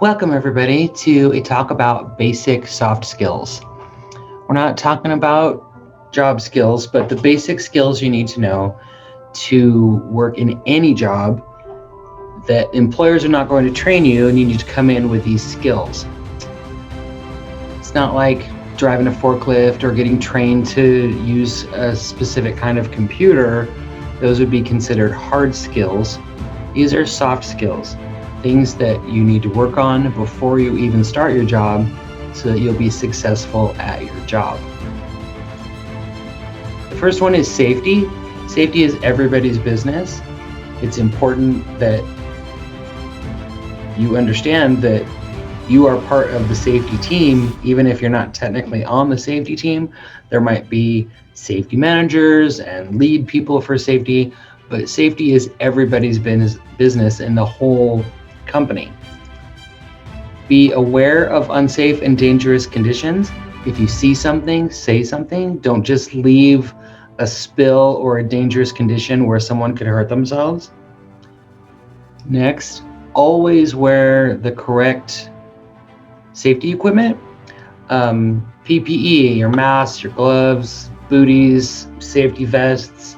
Welcome, everybody, to a talk about basic soft skills. We're not talking about job skills, but the basic skills you need to know to work in any job that employers are not going to train you, and you need to come in with these skills. It's not like driving a forklift or getting trained to use a specific kind of computer. Those would be considered hard skills. These are soft skills, things that you need to work on before you even start your job so that you'll be successful at your job. The first one is safety. Safety is everybody's business. It's important that you understand that you are part of the safety team. Even if you're not technically on the safety team, there might be safety managers and lead people for safety, but safety is everybody's business in the whole company. Be aware of unsafe and dangerous conditions. If you see something, say something. Don't just leave a spill or a dangerous condition where someone could hurt themselves. Next, always wear the correct safety equipment. PPE, your masks, your gloves, booties, safety vests,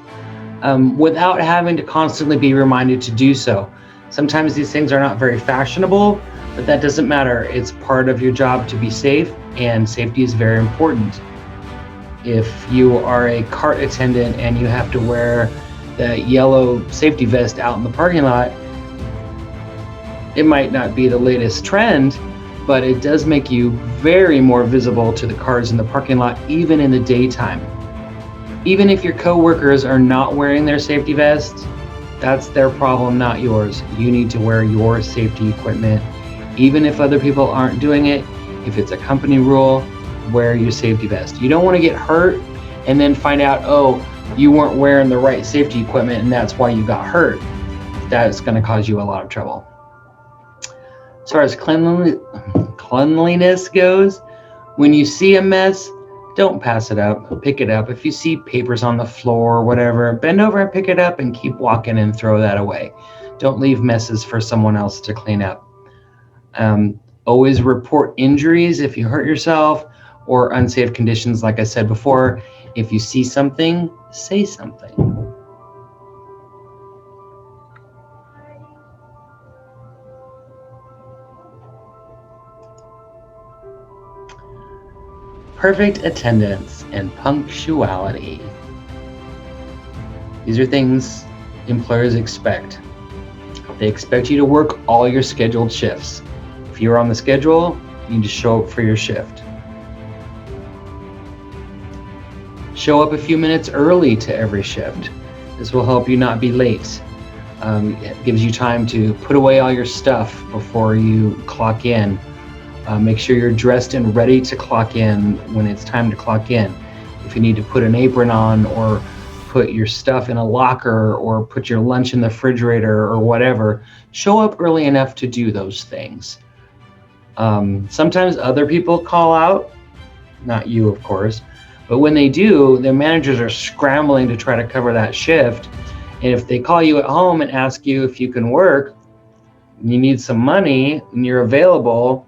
without having to constantly be reminded to do so. Sometimes these things are not very fashionable, but that doesn't matter. It's part of your job to be safe, and safety is very important. If you are a cart attendant and you have to wear the yellow safety vest out in the parking lot, it might not be the latest trend, but it does make you very more visible to the cars in the parking lot, even in the daytime. Even if your coworkers are not wearing their safety vests, that's their problem, not yours. You need to wear your safety equipment. Even if other people aren't doing it, if it's a company rule, wear your safety vest. You don't want to get hurt and then find out, oh, you weren't wearing the right safety equipment and that's why you got hurt. That's going to cause you a lot of trouble. As far as cleanliness goes, when you see a mess, don't pass it up, pick it up. If you see papers on the floor or whatever, bend over and pick it up and keep walking and throw that away. Don't leave messes for someone else to clean up. Always report injuries if you hurt yourself or unsafe conditions. Like I said before, if you see something, say something. Perfect attendance and punctuality. These are things employers expect. They expect you to work all your scheduled shifts. If you're on the schedule, you need to show up for your shift. Show up a few minutes early to every shift. This will help you not be late. It gives you time to put away all your stuff before you clock in. Make sure you're dressed and ready to clock in when it's time to clock in. If you need to put an apron on or put your stuff in a locker or put your lunch in the refrigerator or whatever, show up early enough to do those things. Sometimes other people call out, not you, of course, but when they do, the managers are scrambling to try to cover that shift. And if they call you at home and ask you if you can work, you need some money and you're available,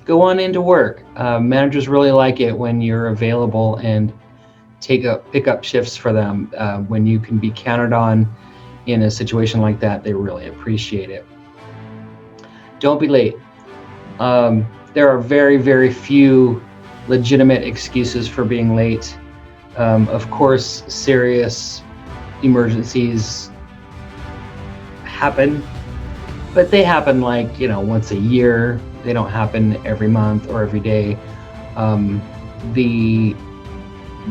go on into work. Managers really like it when you're available and pick up shifts for them. When you can be counted on in a situation like that, they really appreciate it. Don't be late. There are very, very few legitimate excuses for being late. Of course, serious emergencies happen, but they happen like, once a year. They don't happen every month or every day. The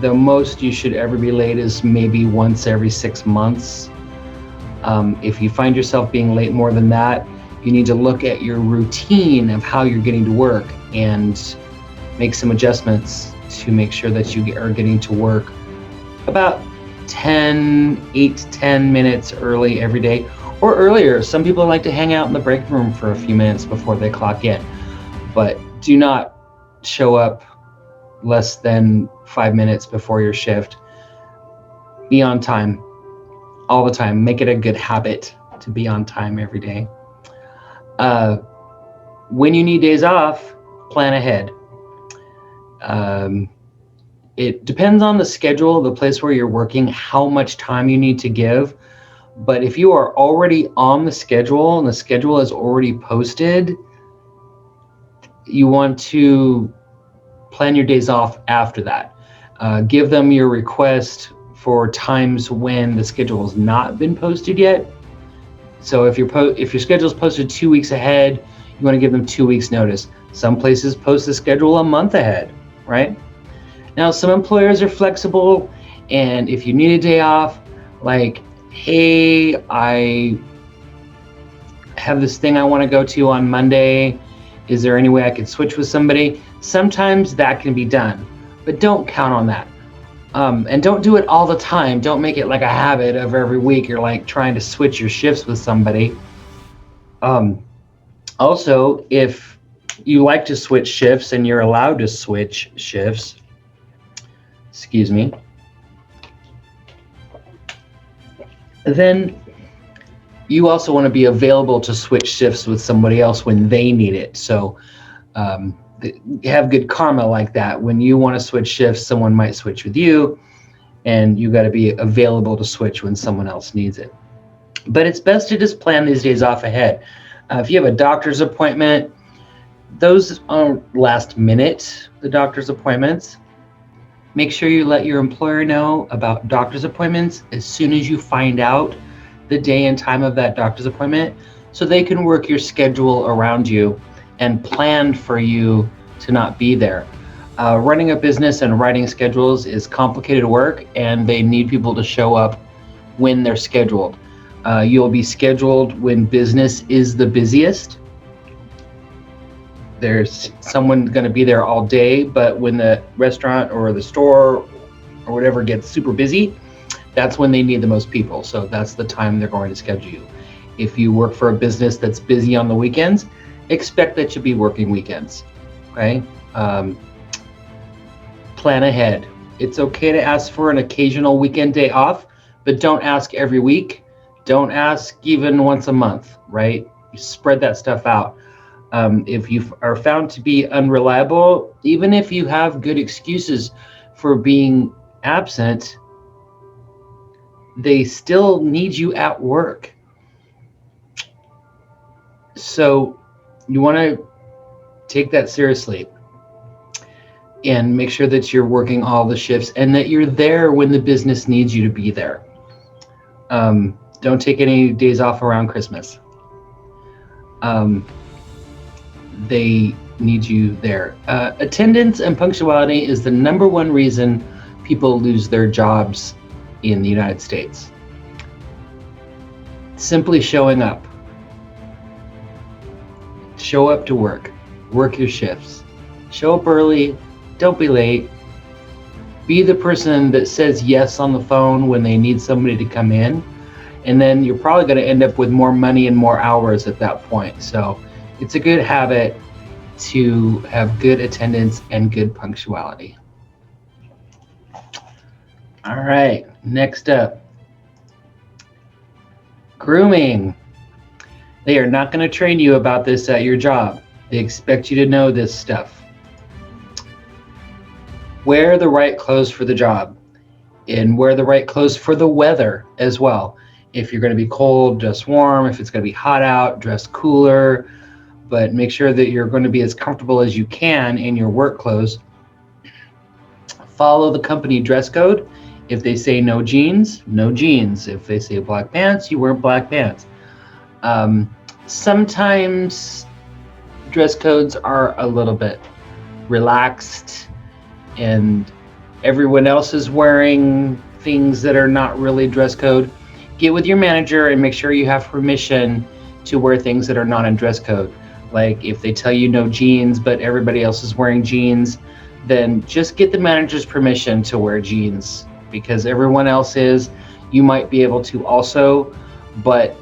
most you should ever be late is maybe once every 6 months. If you find yourself being late more than that, you need to look at your routine of how you're getting to work and make some adjustments to make sure that you are getting to work about 8 to 10 minutes early every day, or earlier. Some people like to hang out in the break room for a few minutes before they clock in, but do not show up less than 5 minutes before your shift. Be on time all the time. Make it a good habit to be on time every day. When you need days off, plan ahead. It depends on the schedule, the place where you're working, how much time you need to give. But if you are already on the schedule and the schedule is already posted, you want to plan your days off after that. Give them your request for times when the schedule has not been posted yet. So if your schedule is posted 2 weeks ahead, you want to give them 2 weeks notice. Some places post the schedule a month ahead, right? Now, some employers are flexible, and if you need a day off, like, hey, I have this thing I want to go to on Monday. Is there any way I could switch with somebody? Sometimes that can be done, but don't count on that. And don't do it all the time. Don't make it like a habit of every week you're like trying to switch your shifts with somebody. Also, if you like to switch shifts and you're allowed to switch shifts, then you also want to be available to switch shifts with somebody else when they need it. So have good karma like that. When you want to switch shifts, someone might switch with you, and you got to be available to switch when someone else needs it. But it's best to just plan these days off ahead. If you have a doctor's appointment, those are last minute, the doctor's appointments. Make sure you let your employer know about doctor's appointments as soon as you find out the day and time of that doctor's appointment, so they can work your schedule around you and plan for you to not be there. Running a business and writing schedules is complicated work, and they need people to show up when they're scheduled. You'll be scheduled when business is the busiest. There's someone going to be there all day, but when the restaurant or the store or whatever gets super busy, that's when they need the most people. So that's the time they're going to schedule you. If you work for a business that's busy on the weekends, expect that you'll be working weekends. Okay? Plan ahead. It's okay to ask for an occasional weekend day off, but don't ask every week. Don't ask even once a month, right? You spread that stuff out. If you are found to be unreliable, even if you have good excuses for being absent, they still need you at work. So you want to take that seriously and make sure that you're working all the shifts and that you're there when the business needs you to be there. Don't take any days off around Christmas. They need you there. Attendance and punctuality is the #1 reason people lose their jobs in the United States. Simply showing up. Show up to work. Work your shifts. Show up early. Don't be late. Be the person that says yes on the phone when they need somebody to come in. And then you're probably going to end up with more money and more hours at that point. So it's a good habit to have good attendance and good punctuality. All right, next up, grooming. They are not going to train you about this at your job. They expect you to know this stuff. Wear the right clothes for the job, and wear the right clothes for the weather as well. If you're going to be cold, dress warm. If it's going to be hot out, dress cooler. But make sure that you're going to be as comfortable as you can in your work clothes. Follow the company dress code. If they say no jeans, no jeans. If they say black pants, you wear black pants. Sometimes dress codes are a little bit relaxed and everyone else is wearing things that are not really dress code. Get with your manager and make sure you have permission to wear things that are not in dress code. Like if they tell you no jeans, but everybody else is wearing jeans, then just get the manager's permission to wear jeans, because everyone else is. You might be able to also, but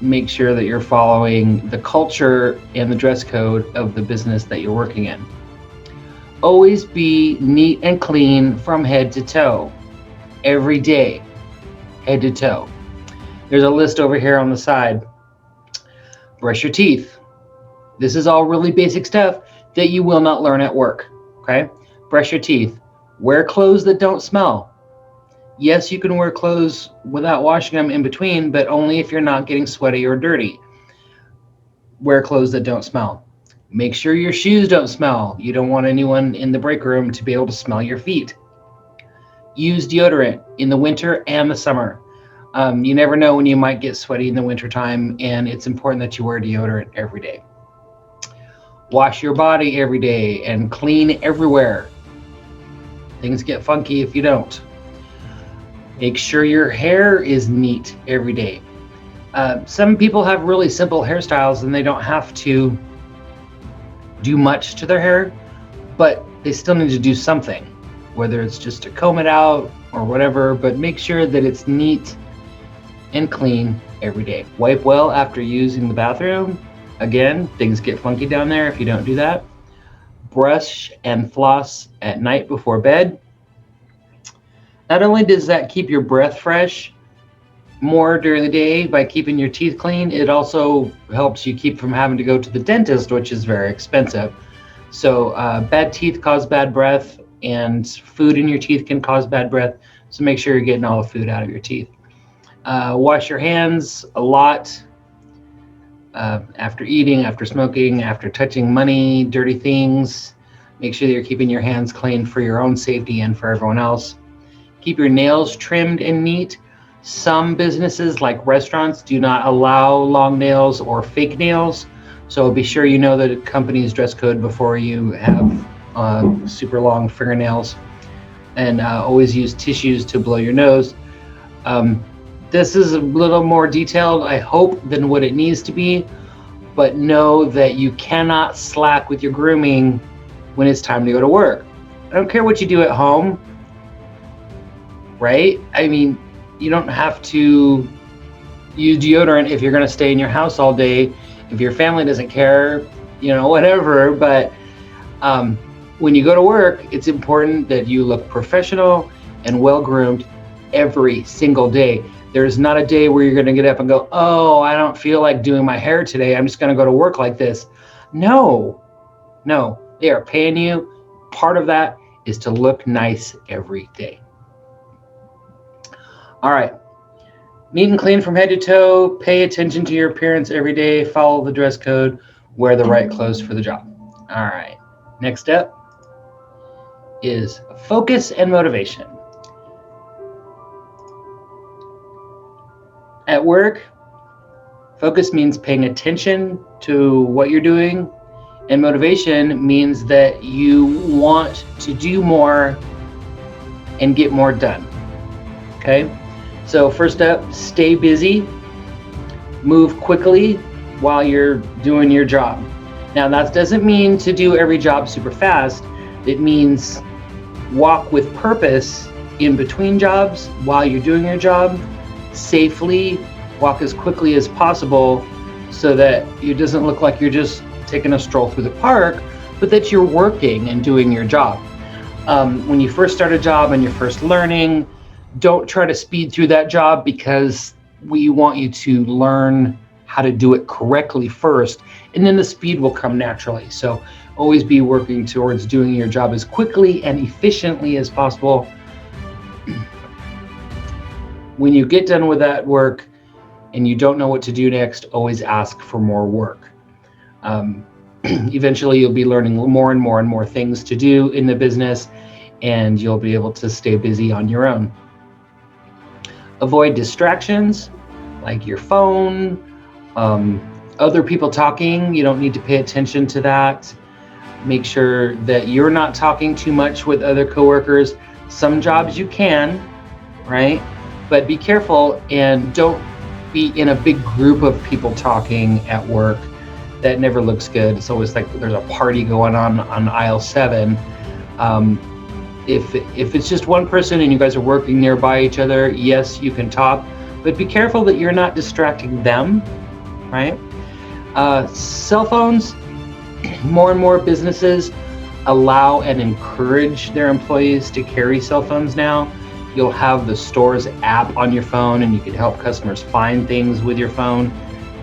make sure that you're following the culture and the dress code of the business that you're working in. Always be neat and clean from head to toe. Every day, head to toe. There's a list over here on the side. Brush your teeth. This is all really basic stuff that you will not learn at work, okay? Brush your teeth. Wear clothes that don't smell. Yes, you can wear clothes without washing them in between, but only if you're not getting sweaty or dirty. Wear clothes that don't smell. Make sure your shoes don't smell. You don't want anyone in the break room to be able to smell your feet. Use deodorant in the winter and the summer. You never know when you might get sweaty in the wintertime, and it's important that you wear deodorant every day. Wash your body every day and clean everywhere. Things get funky if you don't. Make sure your hair is neat every day. Some people have really simple hairstyles and they don't have to do much to their hair, but they still need to do something, whether it's just to comb it out or whatever, but make sure that it's neat and clean every day. Wipe well after using the bathroom. Again, things get funky down there if you don't do that. Brush and floss at night before bed. Not only does that keep your breath fresh more during the day by keeping your teeth clean, it also helps you keep from having to go to the dentist, which is very expensive. So bad teeth cause bad breath, and food in your teeth can cause bad breath. So make sure you're getting all the food out of your teeth. Wash your hands a lot after eating, after smoking, after touching money, dirty things. Make sure that you're keeping your hands clean for your own safety and for everyone else. Keep your nails trimmed and neat. Some businesses, like restaurants, do not allow long nails or fake nails. So be sure you know the company's dress code before you have super long fingernails. And always use tissues to blow your nose. This is a little more detailed, I hope, than what it needs to be. But know that you cannot slack with your grooming when it's time to go to work. I don't care what you do at home, right? I mean, you don't have to use deodorant if you're going to stay in your house all day. If your family doesn't care, whatever. But when you go to work, it's important that you look professional and well-groomed every single day. There's not a day where you're going to get up and go, oh, I don't feel like doing my hair today. I'm just going to go to work like this. No, they are paying you. Part of that is to look nice every day. All right. Neat and clean from head to toe. Pay attention to your appearance every day. Follow the dress code. Wear the right clothes for the job. All right. Next up is focus and motivation. At work, focus means paying attention to what you're doing, and motivation means that you want to do more and get more done. Okay? So first up, stay busy. Move quickly while you're doing your job. Now, that doesn't mean to do every job super fast. It means walk with purpose in between jobs while you're doing your job. Safely walk as quickly as possible so that it doesn't look like you're just taking a stroll through the park, but that you're working and doing your job. When you first start a job and you're first learning, don't try to speed through that job, because we want you to learn how to do it correctly first, and then the speed will come naturally. So always be working towards doing your job as quickly and efficiently as possible. When you get done with that work and you don't know what to do next, always ask for more work. Eventually you'll be learning more and more and more things to do in the business, and you'll be able to stay busy on your own. Avoid distractions like your phone, other people talking. You don't need to pay attention to that. Make sure that you're not talking too much with other coworkers. Some jobs you can, right? But be careful and don't be in a big group of people talking at work. That never looks good. It's always like there's a party going on aisle 7. If it's just one person and you guys are working nearby each other, yes, you can talk, but be careful that you're not distracting them, right? Cell phones, more and more businesses allow and encourage their employees to carry cell phones now. You'll have the store's app on your phone, and you can help customers find things with your phone.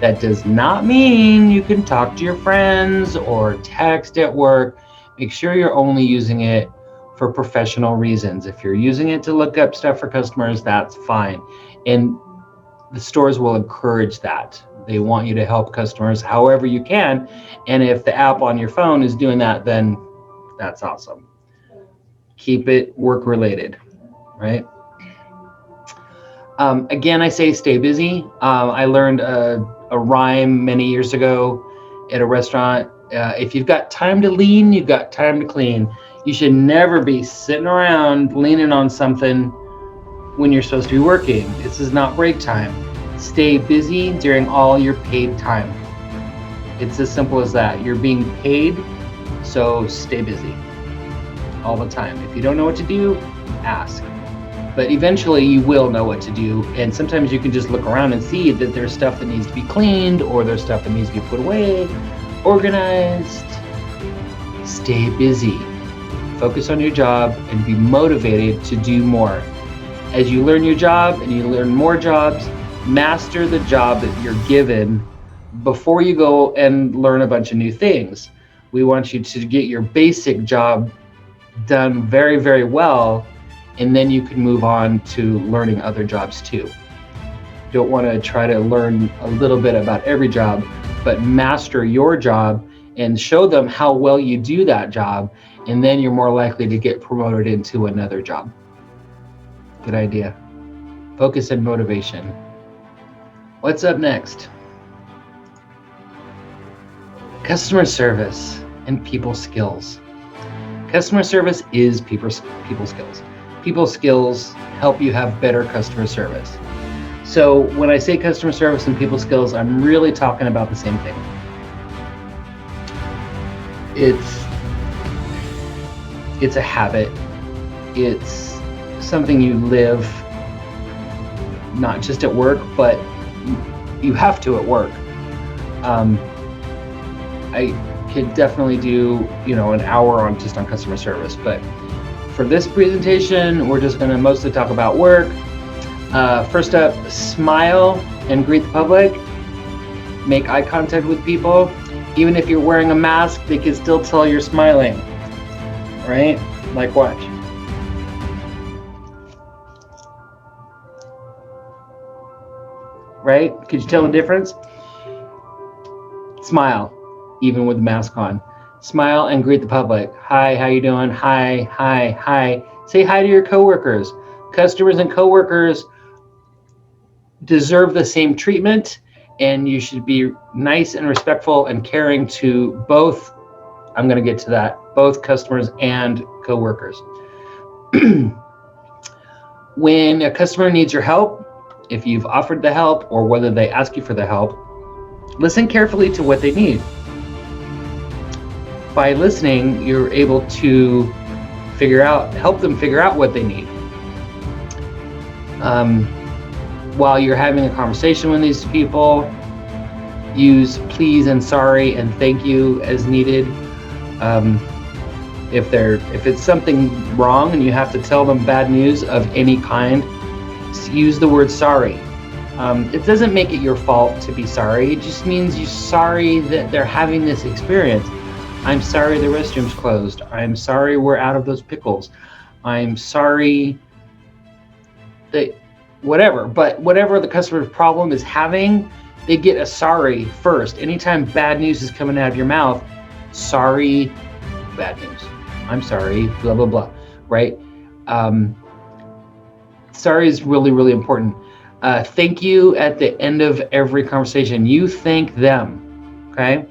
That does not mean you can talk to your friends or text at work. Make sure you're only using it for professional reasons. If you're using it to look up stuff for customers, that's fine. And the stores will encourage that. They want you to help customers however you can. And if the app on your phone is doing that, then that's awesome. Keep it work related, right? Again, I say stay busy. I learned a rhyme many years ago at a restaurant. If you've got time to lean, you've got time to clean. You should never be sitting around leaning on something when you're supposed to be working. This is not break time. Stay busy during all your paid time. It's as simple as that. You're being paid, so stay busy all the time. If you don't know what to do, ask. But eventually you will know what to do. And sometimes you can just look around and see that there's stuff that needs to be cleaned, or there's stuff that needs to be put away, organized. Stay busy. Focus on your job and be motivated to do more. As you learn your job and you learn more jobs, master the job that you're given before you go and learn a bunch of new things. We want you to get your basic job done very, very well, and then you can move on to learning other jobs too. Don't want to try to learn a little bit about every job, but master your job and show them how well you do that job, and then you're more likely to get promoted into another job. Good idea. Focus and motivation. What's up next? Customer service and people skills. Customer service is people skills. People skills help you have better customer service. So when I say customer service and people skills, I'm really talking about the same thing. It's a habit. It's something you live, not just at work, but you have to at work. I could definitely do, an hour on customer service, but for this presentation, we're just going to mostly talk about work. First up, smile and greet the public. Make eye contact with people. Even if you're wearing a mask, they can still tell you're smiling, right? Like, watch. Right? Could you tell the difference? Smile, even with the mask on. Smile and greet the public. Hi, how you doing? Hi, hi, hi. Say hi to your coworkers. Customers and coworkers deserve the same treatment, and you should be nice and respectful and caring to both, I'm going to get to that, both customers and coworkers. When a customer needs your help, if you've offered the help or whether they ask you for the help, listen carefully to what they need. By listening, you're able to help them figure out what they need. While you're having a conversation with these people, use please and sorry and thank you as needed. If it's something wrong and you have to tell them bad news of any kind, use the word sorry. It doesn't make it your fault to be sorry. It just means you're sorry that they're having this experience. I'm sorry the restroom's closed. I'm sorry we're out of those pickles. I'm sorry that whatever. But whatever the customer's problem is having, they get a sorry first. Anytime bad news is coming out of your mouth, sorry, bad news. I'm sorry, blah, blah, blah, right? Sorry is really, really important. Thank you at the end of every conversation. You thank them, okay?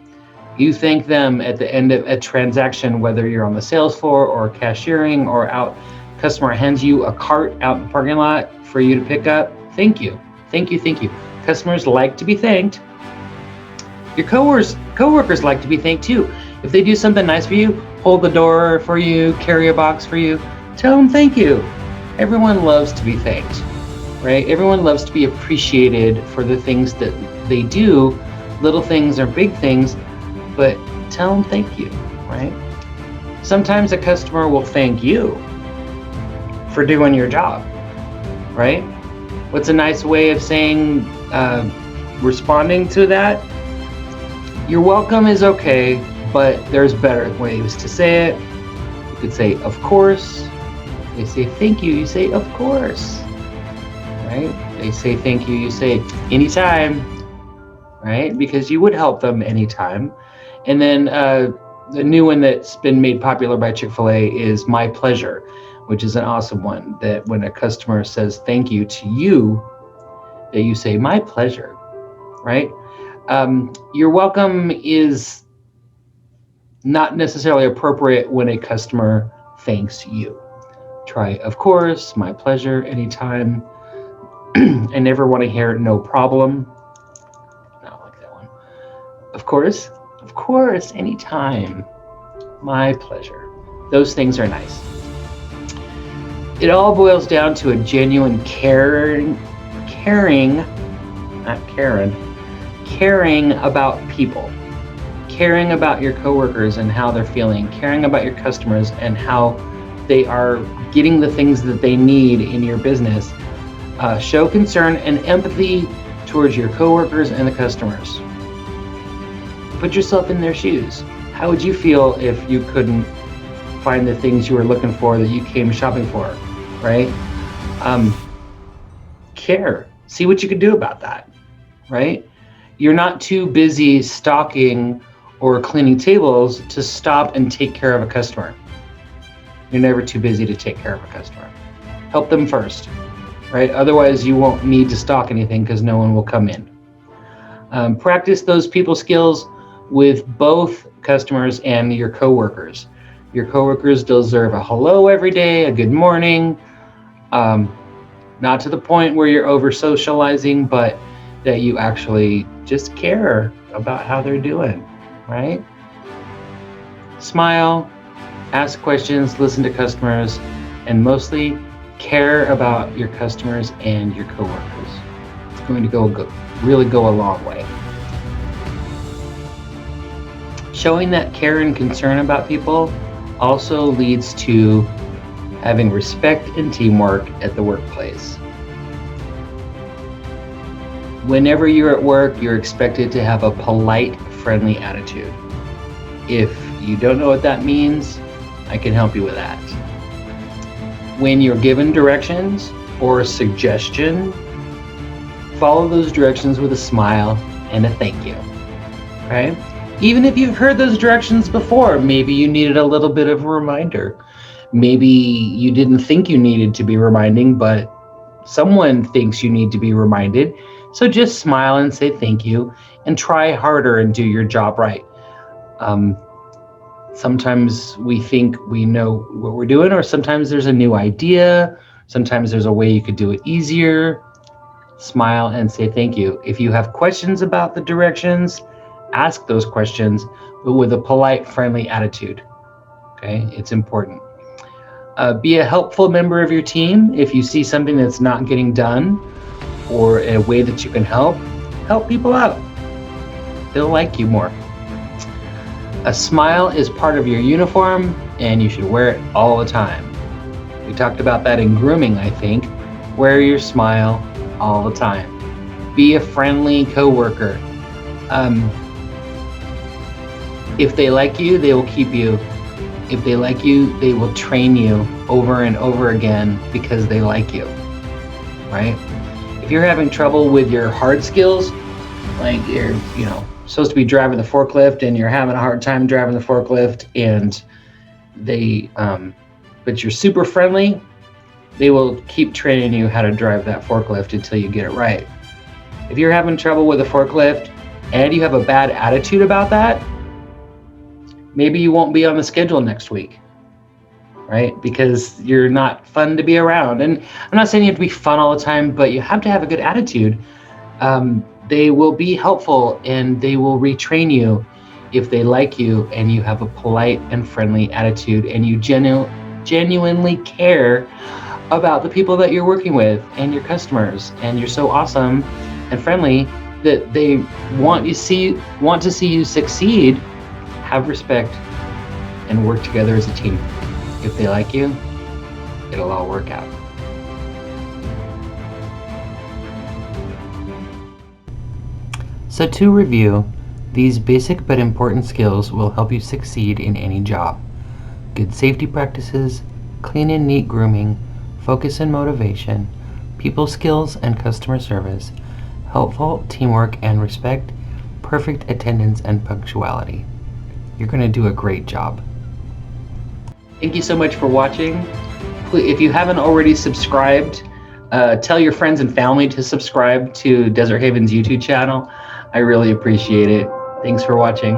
You thank them at the end of a transaction, whether you're on the sales floor or cashiering or out. Customer hands you a cart out in the parking lot for you to pick up. Thank you, thank you, thank you. Customers like to be thanked. Your coworkers like to be thanked too. If they do something nice for you, hold the door for you, carry a box for you, tell them thank you. Everyone loves to be thanked, right? Everyone loves to be appreciated for the things that they do, little things or big things, but tell them thank you, right? Sometimes a customer will thank you for doing your job, right? What's a nice way of saying responding to that, you're welcome is okay, but there's better ways to say it. You could say, of course. They say thank you, you say, of course. Right? They say thank you, you say, anytime. Right? Because you would help them anytime. And then the new one that's been made popular by Chick-fil-A is my pleasure, which is an awesome one, that when a customer says thank you to you, that you say, my pleasure, right? You're welcome is not necessarily appropriate when a customer thanks you. Try, of course, my pleasure, anytime. I never want to hear no problem. Not like that one. Of course, anytime. My pleasure. Those things are nice. It all boils down to a genuine caring about people, caring about your coworkers and how they're feeling, caring about your customers and how they are getting the things that they need in your business. Show concern and empathy towards your coworkers and the customers. Put yourself in their shoes. How would you feel if you couldn't find the things you were looking for that you came shopping for, right? Care. See what you can do about that, right? You're not too busy stocking or cleaning tables to stop and take care of a customer. You're never too busy to take care of a customer. Help them first, right? Otherwise, you won't need to stock anything because no one will come in. Practice those people skills with both customers and your coworkers. Your coworkers deserve a hello every day, a good morning, not to the point where you're over socializing, but that you actually just care about how they're doing, right? Smile, ask questions, listen to customers, and mostly care about your customers and your coworkers. It's going to really go a long way. Showing that care and concern about people also leads to having respect and teamwork at the workplace. Whenever you're at work, you're expected to have a polite, friendly attitude. If you don't know what that means, I can help you with that. When you're given directions or a suggestion, follow those directions with a smile and a thank you, right? Even if you've heard those directions before, maybe you needed a little bit of a reminder. Maybe you didn't think you needed to be reminding, but someone thinks you need to be reminded. So just smile and say thank you and try harder and do your job right. Sometimes we think we know what we're doing, or sometimes there's a new idea. Sometimes there's a way you could do it easier. Smile and say thank you. If you have questions about the directions, ask those questions, but with a polite, friendly attitude. Okay, it's important. Be a helpful member of your team. If you see something that's not getting done or a way that you can help people out. They'll like you more. A smile is part of your uniform and you should wear it all the time. We talked about that in grooming, I think. Wear your smile all the time. Be a friendly coworker. If they like you, they will keep you. If they like you, they will train you over and over again because they like you, right? If you're having trouble with your hard skills, like you're, supposed to be driving the forklift and you're having a hard time driving the forklift and but you're super friendly, they will keep training you how to drive that forklift until you get it right. If you're having trouble with a forklift and you have a bad attitude about that, maybe you won't be on the schedule next week, right? Because you're not fun to be around. And I'm not saying you have to be fun all the time, but you have to have a good attitude. They will be helpful and they will retrain you if they like you and you have a polite and friendly attitude and you genuinely care about the people that you're working with and your customers, and you're so awesome and friendly that they want to see you succeed. Have respect and work together as a team. If they like you, it'll all work out. So to review, these basic but important skills will help you succeed in any job. Good safety practices, clean and neat grooming, focus and motivation, people skills and customer service, helpful teamwork and respect, perfect attendance and punctuality. You're going to do a great job. Thank you so much for watching. If you haven't already subscribed, tell your friends and family to subscribe to Desert Haven's YouTube channel. I really appreciate it. Thanks for watching.